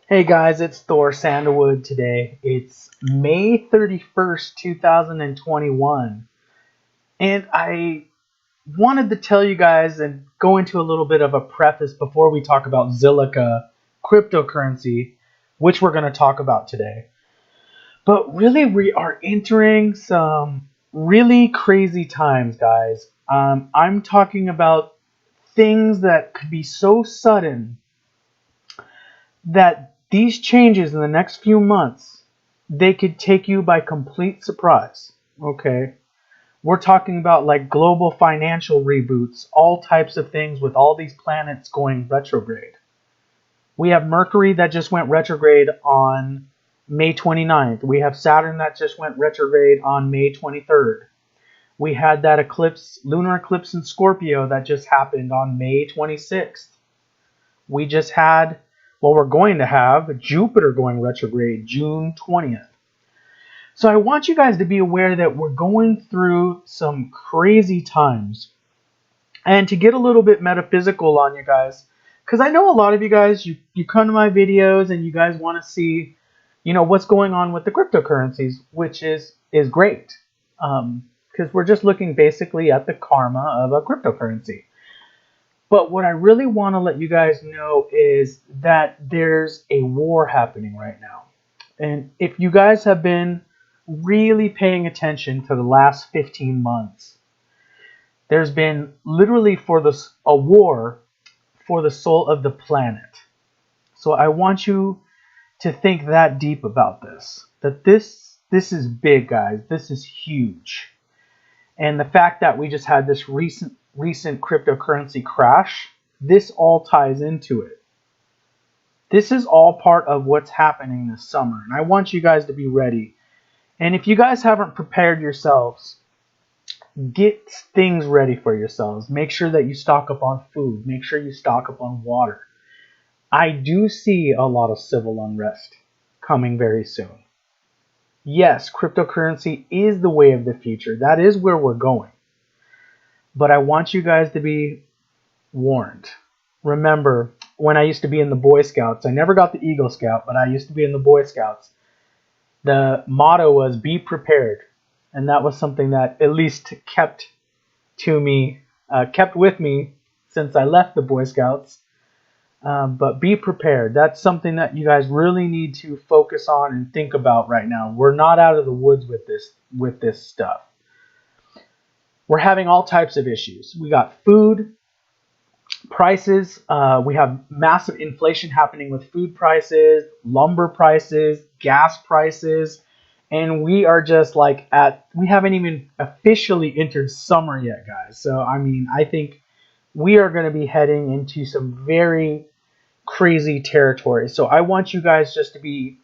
Hey guys, it's Thor Sandalwood today. It's May 31st, 2021. And I wanted to tell you guys and go into a little bit of a preface before we talk about Zilliqa cryptocurrency, which we're going to talk about today. But really, we are entering some really crazy times, guys. I'm talking about things that could be so sudden that these changes in the next few months, they could take you by complete surprise. Okay, we're talking about like global financial reboots, all types of things with all these planets going retrograde. We have Mercury that just went retrograde on May 29th. We have Saturn that just went retrograde on May 23rd. We had that eclipse, lunar eclipse in Scorpio that just happened on May 26th. We just had, well, we're going to have Jupiter going retrograde June 20th. So I want you guys to be aware that we're going through some crazy times. And to get a little bit metaphysical on you guys, because I know a lot of you guys, you come to my videos and you guys want to see, what's going on with the cryptocurrencies, which is great. Because we're just looking basically at the karma of a cryptocurrency. But what I really want to let you guys know is that there's a war happening right now. And if you guys have been really paying attention to the last 15 months, there's been literally a war for the soul of the planet. So I want you to think that deep about this. That this is big, guys. This is huge. And the fact that we just had this recent cryptocurrency crash, this all ties into it. This is all part of what's happening this summer, and I want you guys to be ready. And if you guys haven't prepared yourselves, get things ready for yourselves. Make sure that you stock up on food. Make sure you stock up on water. I do see a lot of civil unrest coming very soon. Yes, cryptocurrency is the way of the future. That is where we're going. But I want you guys to be warned. Remember, when I used to be in the Boy Scouts, I never got the Eagle Scout, but I used to be in the Boy Scouts. The motto was be prepared. And that was something that at least kept with me since I left the Boy Scouts. But be prepared. That's something that you guys really need to focus on and think about right now. We're not out of the woods with this stuff. We're having all types of issues. We got food prices. We have massive inflation happening with food prices, lumber prices, gas prices. And we are just we haven't even officially entered summer yet, guys. So, I think we are going to be heading into some very crazy territory. So I want you guys just to be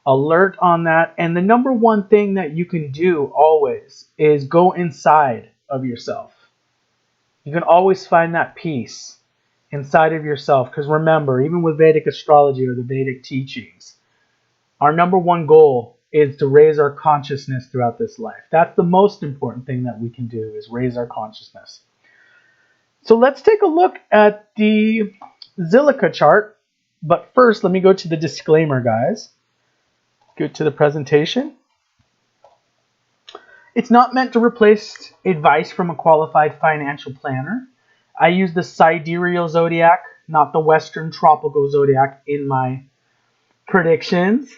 alert on that. And the number one thing that you can do always is go inside of yourself. You can always find that peace inside of yourself. Because remember, even with Vedic astrology or the Vedic teachings, our number one goal is to raise our consciousness throughout this life. That's the most important thing that we can do, is raise our consciousness. So let's take a look at the Zilliqa chart. But first, let me go to the disclaimer, guys. Go to the presentation. It's not meant to replace advice from a qualified financial planner. I use the sidereal zodiac, not the Western tropical zodiac, in my predictions.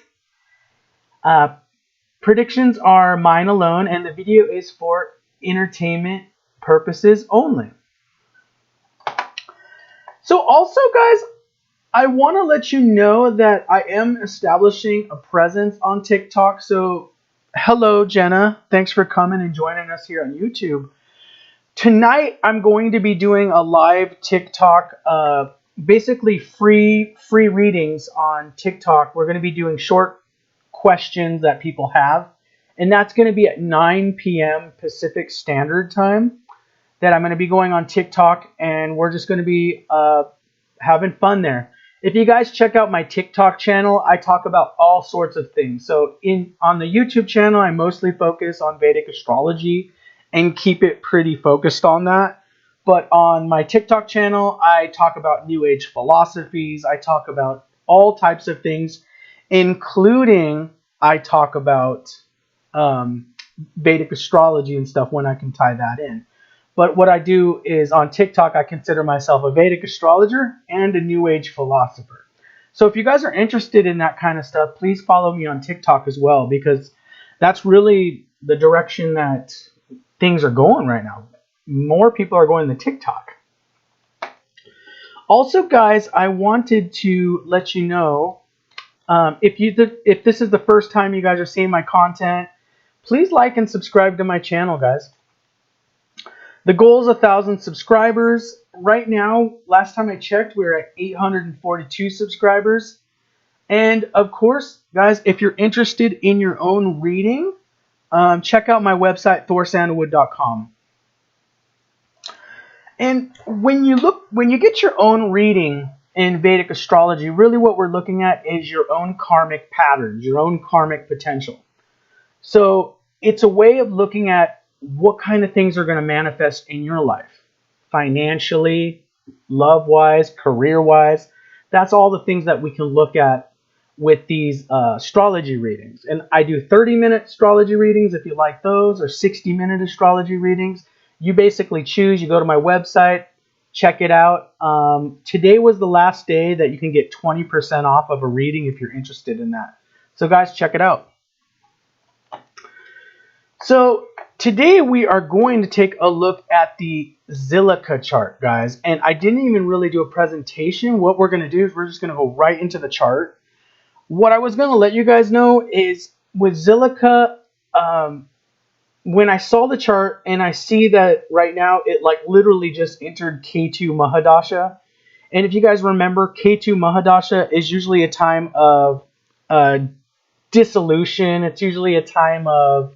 Predictions are mine alone, and the video is for entertainment purposes only. So also, guys, I want to let you know that I am establishing a presence on TikTok. So hello, Jenna. Thanks for coming and joining us here on YouTube. Tonight, I'm going to be doing a live TikTok, basically free readings on TikTok. We're going to be doing short questions that people have, and that's going to be at 9 p.m. Pacific Standard Time, that I'm going to be going on TikTok, and we're just going to be having fun there. If you guys check out my TikTok channel, I talk about all sorts of things. So on the YouTube channel, I mostly focus on Vedic astrology and keep it pretty focused on that. But on my TikTok channel, I talk about New Age philosophies. I talk about all types of things, including I talk about Vedic astrology and stuff when I can tie that in. But what I do is on TikTok, I consider myself a Vedic astrologer and a New Age philosopher. So if you guys are interested in that kind of stuff, please follow me on TikTok as well, because that's really the direction that things are going right now. More people are going to TikTok. Also, guys, I wanted to let you know, if this is the first time you guys are seeing my content, please like and subscribe to my channel, guys. The goal is 1,000 subscribers. Right now, last time I checked, we were at 842 subscribers. And of course, guys, if you're interested in your own reading, check out my website, thorsandalwood.com. And when you get your own reading in Vedic astrology, really what we're looking at is your own karmic patterns, your own karmic potential. So it's a way of looking at what kind of things are going to manifest in your life, financially, love-wise, career-wise. That's all the things that we can look at with these astrology readings. And I do 30-minute astrology readings if you like those, or 60-minute astrology readings. You basically choose. You go to my website, check it out. Today was the last day that you can get 20% off of a reading if you're interested in that. So guys, check it out. So today we are going to take a look at the Zilliqa chart, guys. And I didn't even really do a presentation. What we're going to do is we're just going to go right into the chart. What I was going to let you guys know is with Zilliqa, when I saw the chart and I see that right now it like literally just entered Ketu mahadasha. And if you guys remember, Ketu mahadasha is usually a time of dissolution. It's usually a time of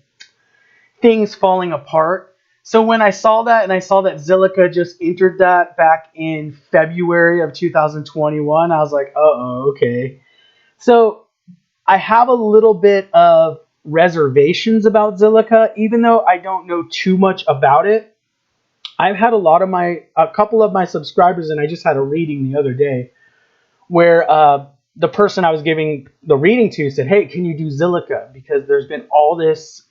things falling apart. So when I saw that, and I saw that Zilliqa just entered that back in February of 2021, I was like, uh-oh, okay. So I have a little bit of reservations about Zilliqa, even though I don't know too much about it. I've had a couple of my subscribers, and I just had a reading the other day where the person I was giving the reading to said, hey, can you do Zilliqa? Because there's been all this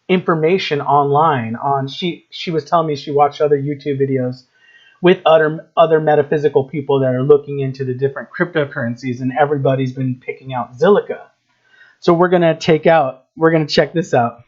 information online on, she was telling me she watched other YouTube videos with other metaphysical people that are looking into the different cryptocurrencies, and everybody's been picking out Zilliqa. So we're going to check this out.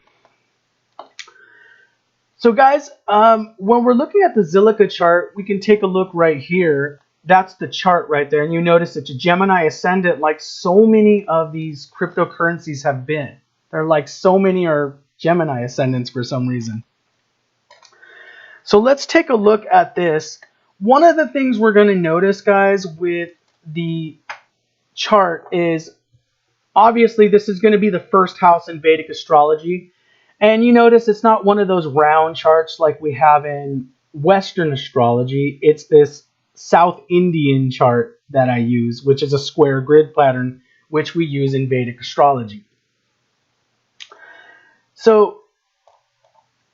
So guys, when we're looking at the Zilliqa chart, we can take a look right here. That's the chart right there. And you notice it's a Gemini ascendant, like so many of these cryptocurrencies have been. They're like so many are Gemini ascendants for some reason. So let's take a look at this. One of the things we're going to notice, guys, with the chart is obviously this is going to be the first house in Vedic astrology. And you notice it's not one of those round charts like we have in Western astrology. It's this South Indian chart that I use, which is a square grid pattern, which we use in Vedic astrology. So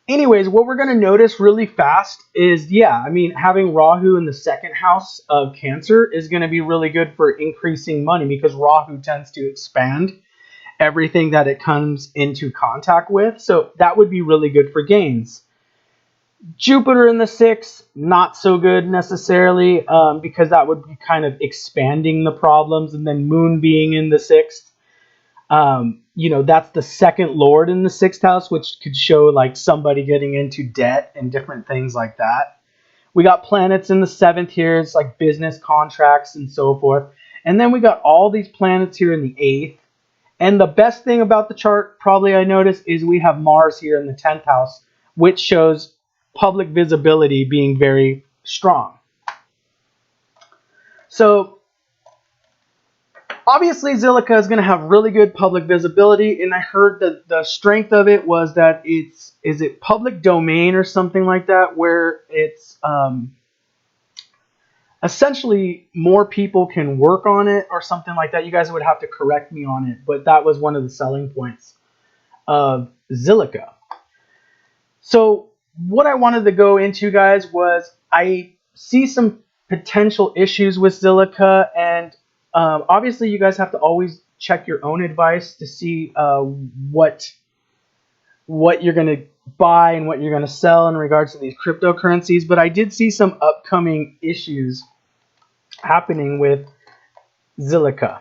anyways, what we're going to notice really fast is, having Rahu in the second house of Cancer is going to be really good for increasing money, because Rahu tends to expand everything that it comes into contact with. So that would be really good for gains. Jupiter in the sixth, not so good necessarily, because that would be kind of expanding the problems. And then Moon being in the sixth, that's the second lord in the sixth house, which could show like somebody getting into debt and different things like that. We got planets in the seventh here. It's like business contracts and so forth. And then we got all these planets here in the eighth. And the best thing about the chart, probably I noticed, is we have Mars here in the 10th house, which shows public visibility being very strong. So obviously Zilliqa is going to have really good public visibility, and I heard that the strength of it was that is it public domain or something like that, where it's essentially more people can work on it or something like that. You guys would have to correct me on it, but that was one of the selling points of Zilliqa. So what I wanted to go into, guys, was I see some potential issues with Zilliqa, and obviously you guys have to always check your own advice to see what you're going to buy and what you're going to sell in regards to these cryptocurrencies. But I did see some upcoming issues happening with Zilliqa.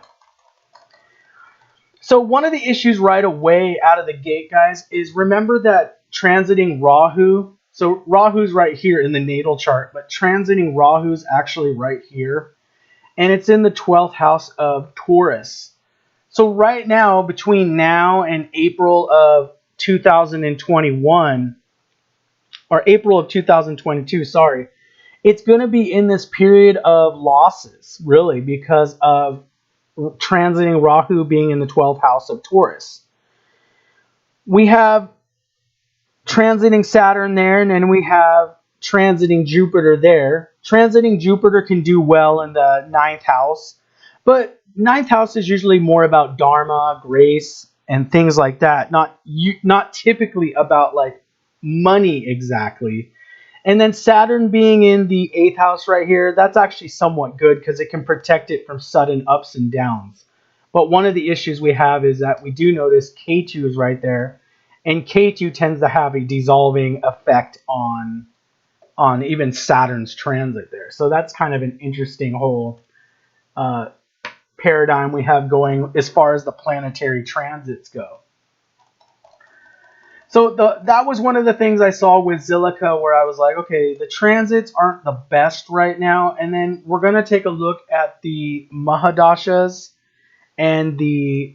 So one of the issues right away out of the gate, guys, is remember that transiting Rahu. So Rahu's right here in the natal chart, but transiting Rahu's actually right here. And it's in the 12th house of Taurus. So right now, between now and April of 2021, or April of 2022, sorry, it's going to be in this period of losses, really, because of transiting Rahu being in the 12th house of Taurus. We have transiting Saturn there, and then we have transiting Jupiter there. Transiting Jupiter can do well in the 9th house, but 9th house is usually more about dharma, grace, and things like that. Not typically about like money exactly. And then Saturn being in the 8th house right here, that's actually somewhat good because it can protect it from sudden ups and downs. But one of the issues we have is that we do notice Ketu is right there. And Ketu tends to have a dissolving effect on even Saturn's transit there. So that's kind of an interesting whole paradigm we have going as far as the planetary transits go. So that was one of the things I saw with Zilliqa where I was like, okay, the transits aren't the best right now. And then we're going to take a look at the mahadashas and the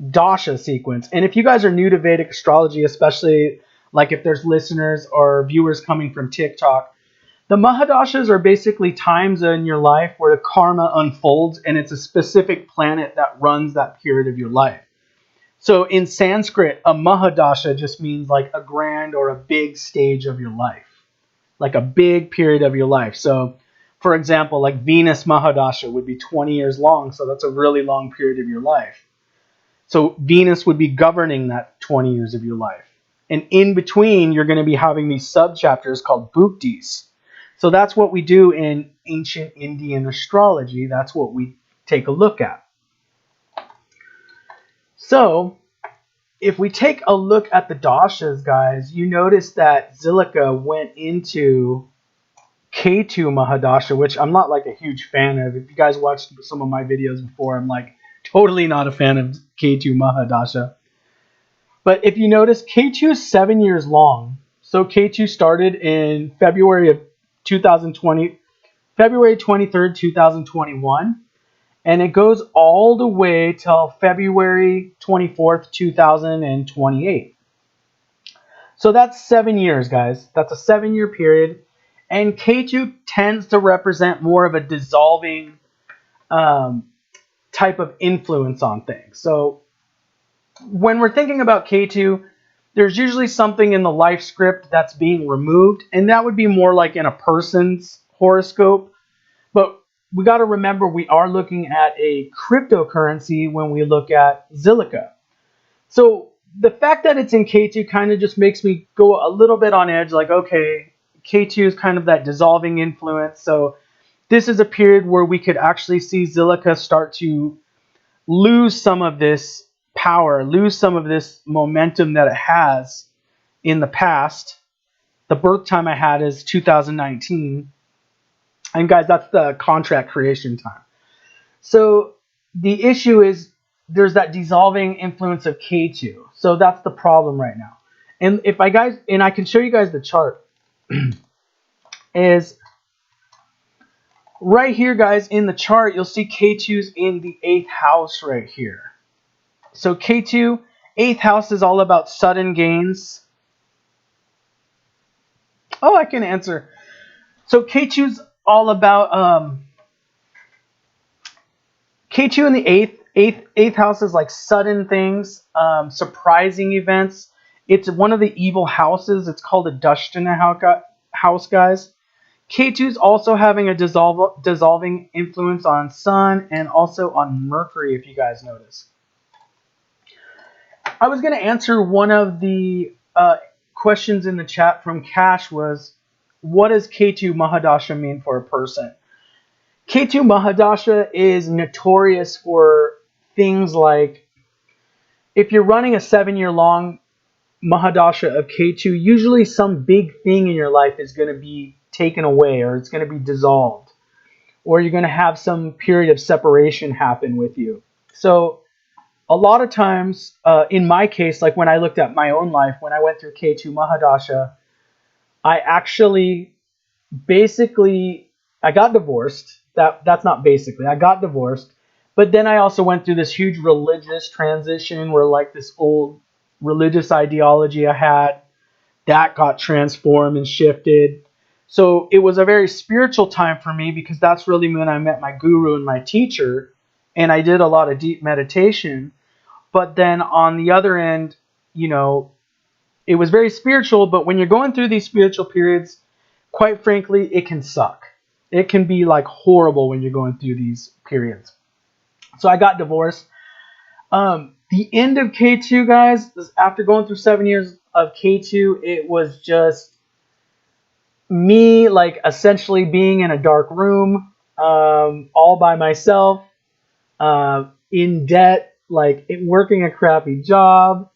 dasha sequence. And if you guys are new to Vedic astrology, especially like if there's listeners or viewers coming from Tik Tok, the mahadashas are basically times in your life where the karma unfolds, and it's a specific planet that runs that period of your life. So in Sanskrit, a mahadasha just means like a grand or a big stage of your life, like a big period of your life. So for example, like Venus mahadasha would be 20 years long. So that's a really long period of your life. So Venus would be governing that 20 years of your life. And in between, you're going to be having these sub-chapters called bhuktis. So that's what we do in ancient Indian astrology. That's what we take a look at. So if we take a look at the dashas, guys, you notice that Zilliqa went into Ketu mahadasha, which I'm not like a huge fan of. If you guys watched some of my videos before, I'm like totally not a fan of Ketu mahadasha. But if you notice, Ketu is 7 years long. So Ketu started in February 23rd, 2021. And it goes all the way till February 24th, 2028. So that's 7 years, guys. That's a 7-year period. And Ketu tends to represent more of a dissolving type of influence on things. So when we're thinking about Ketu, there's usually something in the life script that's being removed. And that would be more like in a person's horoscope. But we got to remember we are looking at a cryptocurrency when we look at Zilliqa. So the fact that it's in Ketu kind of just makes me go a little bit on edge, like, okay, Ketu is kind of that dissolving influence. So this is a period where we could actually see Zilliqa start to lose some of this power, lose some of this momentum that it has in the past. The birth time I had is 2019. And guys, that's the contract creation time. So the issue is there's that dissolving influence of Ketu. So that's the problem right now. And if I can show you guys the chart, is right here, guys, in the chart, you'll see Ketu's in the 8th house right here. So Ketu, 8th house is all about sudden gains. Oh, I can answer. So Ketu's all about Ketu in the 8th house is like sudden things, surprising events. It's one of the evil houses. It's called a Dushtana house, guys. Ketu's also having a dissolving influence on Sun and also on Mercury, if you guys notice. I was going to answer one of the questions in the chat from Cash was, what does Ketu mahadasha mean for a person? Ketu mahadasha is notorious for things like, if you're running a 7-year long mahadasha of Ketu, usually some big thing in your life is going to be taken away, or it's going to be dissolved, or you're going to have some period of separation happen with you. So a lot of times, in my case, like when I looked at my own life, when I went through Ketu mahadasha, I actually I got divorced. That's not basically. I got divorced. But then I also went through this huge religious transition where like this old religious ideology I had, that got transformed and shifted. So it was a very spiritual time for me, because that's really when I met my guru and my teacher, and I did a lot of deep meditation. But then on the other end, you know, it was very spiritual, but when you're going through these spiritual periods, quite frankly, it can suck. It can be like horrible when you're going through these periods. So I got divorced. The end of K2, guys, after going through 7 years of K2, it was just me, like, essentially being in a dark room, all by myself, in debt, like working a crappy job,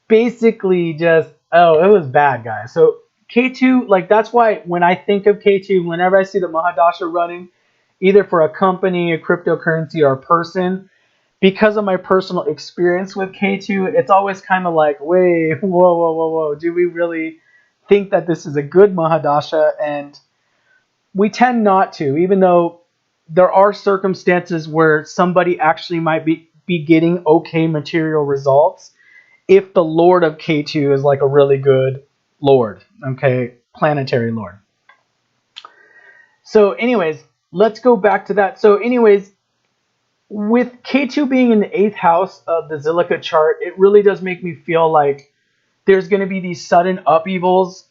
basically just, oh, it was bad, guys. So K2, like, that's why when I think of K2, whenever I see the mahadasha running, either for a company, a cryptocurrency, or a person, because of my personal experience with K2, it's always kind of like, wait, whoa, do we really think that this is a good mahadasha? And we tend not to, even though there are circumstances where somebody actually might be getting okay material results if the Lord of Ketu is like a really good Lord, okay, planetary Lord. So anyways, let's go back to that. So anyways, with Ketu being in the 8th house of the Zilliqa chart, it really does make me feel like there's going to be these sudden upheavals.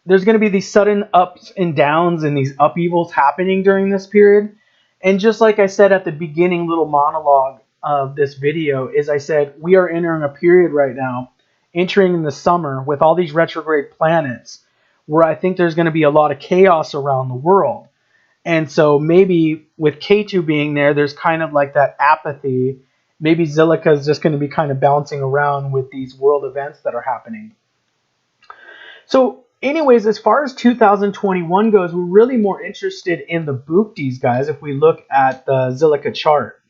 There's going to be these sudden ups and downs and these upheavals happening during this period. And just like I said at the beginning little monologue of this video, is I said we are entering a period right now, entering in the summer with all these retrograde planets, where I think there's going to be a lot of chaos around the world. And so maybe with Ketu being there, there's kind of like that apathy. Maybe Zilliqa is just going to be kind of bouncing around with these world events that are happening. So anyways, as far as 2021 goes, we're really more interested in the Bhuktis, guys, if we look at the Zilliqa chart.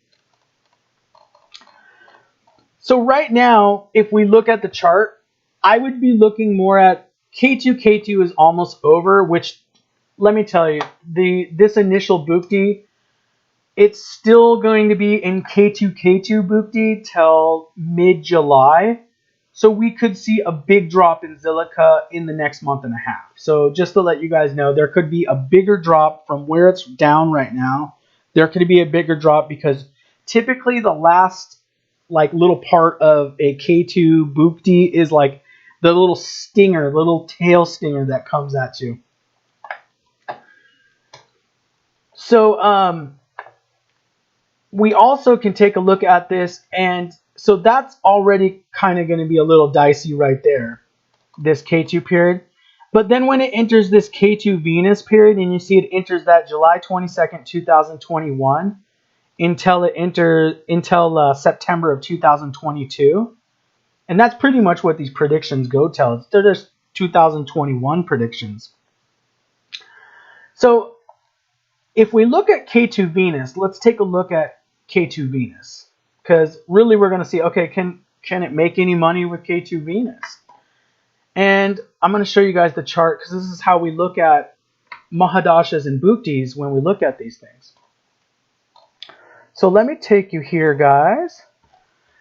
So right now, if we look at the chart, I would be looking more at Ketu. Ketu is almost over, which, let me tell you, this initial Bhukti, it's still going to be in Ketu Bhukti till mid-July. So we could see a big drop in Zilliqa in the next month and a half. So just to let you guys know, there could be a bigger drop from where it's down right now. There could be a bigger drop because typically the last like little part of a Ketu Bhukti is like the little stinger, little tail stinger that comes at you. So we also can take a look at this, and so that's already kind of going to be a little dicey right there, this Ketu period. But then when it enters this Ketu Venus period, and you see it enters that July 22nd, 2021, until September of 2022, and that's pretty much what these predictions go tell. They're just 2021 predictions. So if we look at Ketu Venus, let's take a look at Ketu Venus, because really we're going to see, okay, can it make any money with Ketu Venus? And I'm going to show you guys the chart, because this is how we look at mahadashas and bhuktis when we look at these things. So let me take you here, guys.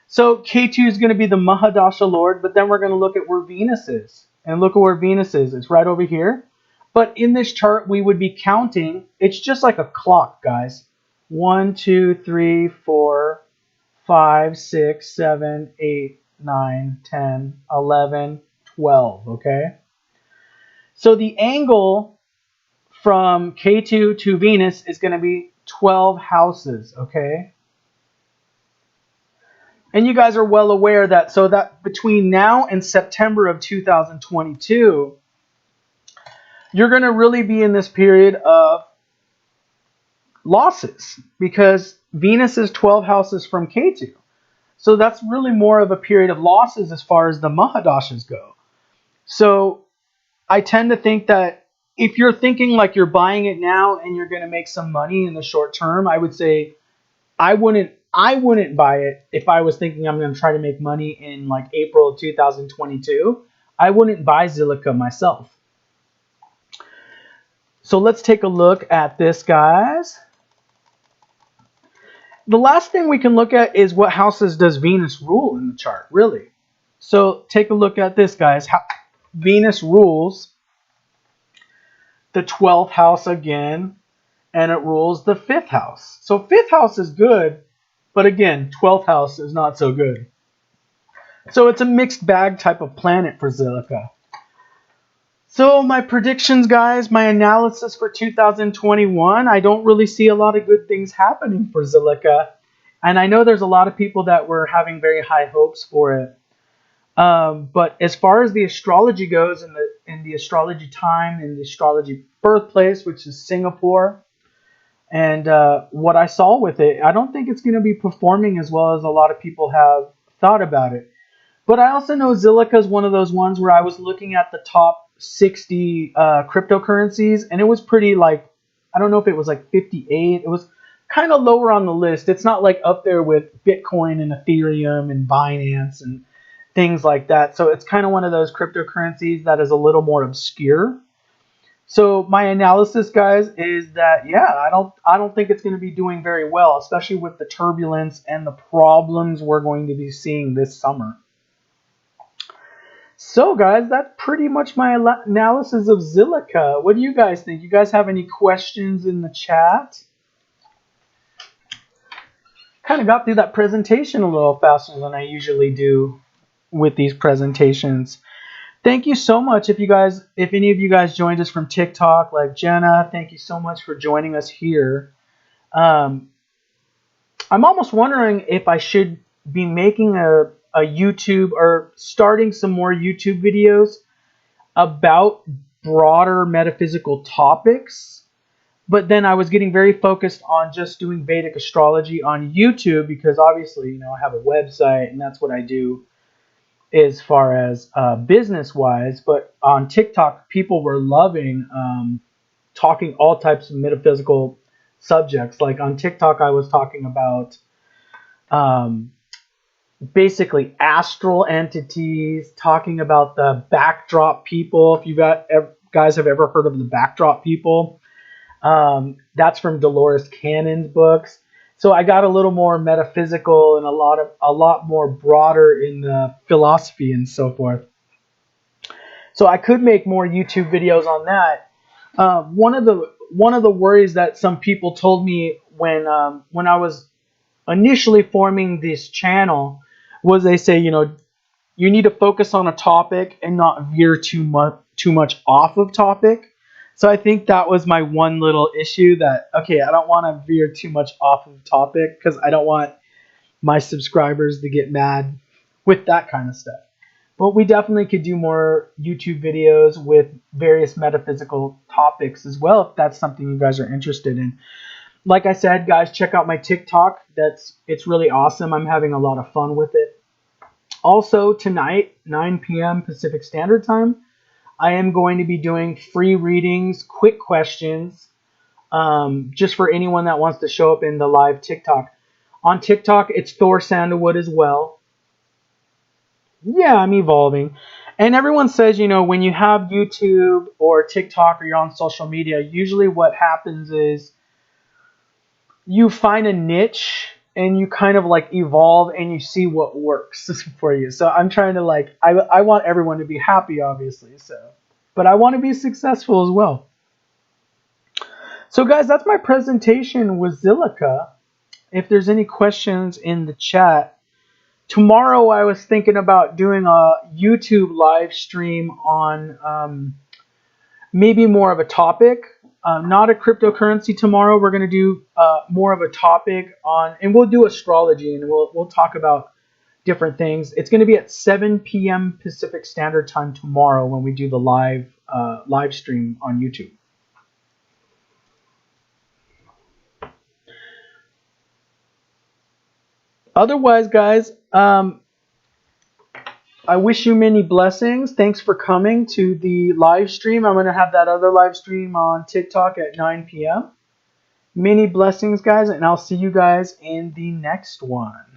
So Ketu is going to be the mahadasha lord, but then we're going to look at where Venus is. And look at where Venus is. It's right over here. But in this chart, we would be counting. It's just like a clock, guys. 1, 2, 3, 4, 5, 6, 7, 8, 9, 10, 11, 12, okay? So the angle from Ketu to Venus is going to be 12 houses, okay? And you guys are well aware that, so that between now and September of 2022, you're going to really be in this period of losses because Venus is 12 houses from Ketu. So that's really more of a period of losses as far as the mahadashas go. So I tend to think that if you're thinking like you're buying it now and you're going to make some money in the short term, I would say I wouldn't buy it if I was thinking I'm going to try to make money in like April of 2022. I wouldn't buy Zilliqa myself. So let's take a look at this, guys. The last thing we can look at is what houses does Venus rule in the chart, really. So take a look at this, guys. Venus rules the 12th house again, and it rules the 5th house. So 5th house is good, but again, 12th house is not so good. So it's a mixed bag type of planet for Zilliqa. So my predictions, guys, my analysis for 2021, I don't really see a lot of good things happening for Zilliqa. And I know there's a lot of people that were having very high hopes for it. But as far as the astrology goes, in the astrology time, in the astrology birthplace, which is Singapore, and what I saw with it, I don't think it's going to be performing as well as a lot of people have thought about it. But I also know Zilliqa is one of those ones where I was looking at the top 60 cryptocurrencies, and it was pretty like, I don't know if it was like 58. It was kind of lower on the list. It's not like up there with Bitcoin and Ethereum and Binance and things like that. So it's kind of one of those cryptocurrencies that is a little more obscure. So my analysis, guys, is that I don't think it's going to be doing very well, especially with the turbulence and the problems we're going to be seeing this summer. So, guys, that's pretty much my analysis of Zilliqa. What do you guys think? You guys have any questions in the chat? Kind of got through that presentation a little faster than I usually do with these presentations. Thank you so much. If any of you guys joined us from TikTok, like Jenna, thank you so much for joining us here. I'm almost wondering if I should be making a YouTube or starting some more YouTube videos about broader metaphysical topics. But then I was getting very focused on just doing Vedic astrology on YouTube because obviously, I have a website and that's what I do as far as business-wise. But on TikTok, people were loving talking all types of metaphysical subjects. Like on TikTok, I was talking about basically astral entities, talking about the backdrop people. If you guys have ever heard of the backdrop people, that's from Dolores Cannon's books. So I got a little more metaphysical and a lot more broader in the philosophy and so forth. So I could make more YouTube videos on that. One of the worries that some people told me when I was initially forming this channel was they say, you need to focus on a topic and not veer too much off of topic. So I think that was my one little issue that, okay, I don't want to veer too much off of topic because I don't want my subscribers to get mad with that kind of stuff. But we definitely could do more YouTube videos with various metaphysical topics as well if that's something you guys are interested in. Like I said, guys, check out my TikTok. It's really awesome. I'm having a lot of fun with it. Also, tonight, 9 p.m. Pacific Standard Time, I am going to be doing free readings, quick questions, just for anyone that wants to show up in the live TikTok. On TikTok, it's Thor Sandalwood as well. Yeah, I'm evolving. And everyone says, when you have YouTube or TikTok or you're on social media, usually what happens is you find a niche and you kind of like evolve and you see what works for you. So I'm trying to I want everyone to be happy, obviously. But I want to be successful as well. So guys, that's my presentation with Zilliqa. If there's any questions in the chat. Tomorrow I was thinking about doing a YouTube live stream on maybe more of a topic. Not a cryptocurrency tomorrow. We're going to do more of a topic on, and we'll do astrology, and we'll talk about different things. It's going to be at 7 p.m. Pacific Standard Time tomorrow when we do the live live stream on YouTube. Otherwise, guys, I wish you many blessings. Thanks for coming to the live stream. I'm going to have that other live stream on TikTok at 9 p.m. Many blessings, guys, and I'll see you guys in the next one.